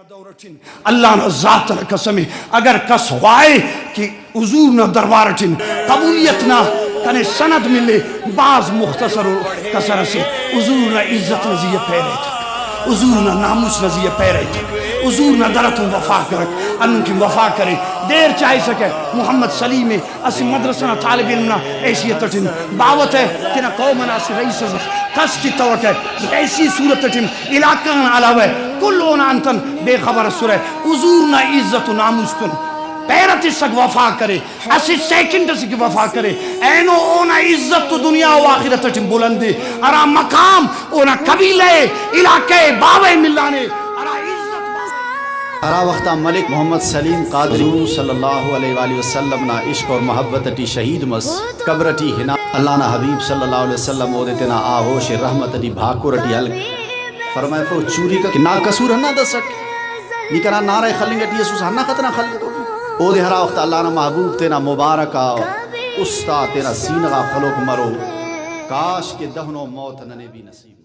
دورٹن اللہ نہ ذات نہ قسم اگر کس ہوائے کہ حضور نہ دربارٹن قبولیت نہ کنے سند ملے بعض مختصر کسر سے حضور نہ عزت نزیہ پیرے تھا حضور نہ ناموس نزیہ پیرے تھا حضور نہ درتوں وفا کرک انہوں کی وفا کرے دیر چاہی سکے محمد سلیم اسی مدرسہ طالب علمنا ایسی تٹن باوت ہے تینا قومنا اسی رئیس کستی توقع ایسی صورت تٹن علاقہ علاوہ کلون انتن بے خبر سورہ حضور نہ عزت و ناموس کن پیرت سک وفا کرے اسی سیکنڈ سک وفا کرے اینو اونا عزت تو دنیا و آخرت تٹن بلندے ارا مقام اونا قبیلے علاقے باوے ملانے ارا وقتا ملک محمد سلیم قادری صلی اللہ علیہ وآلہ وسلم نا عشق اور محبت ٹی شہید مس قبر ٹی ہنا اللہ نا حبیب صلی اللہ علیہ وسلم او دیتے نا آہوش رحمت ٹی بھاکو رٹی حلق فرمائے فو چوری کا نا قصور ہنا دا سک نکنا نعرہ خلنگا ٹی یسوس ہنا خطنا خلی تو او دے ہرا وقتا اللہ نا محبوب تینا مبارکا استا تینا سینغا خلوک مرو کاش کے دہنو موت ننے بھی نصیب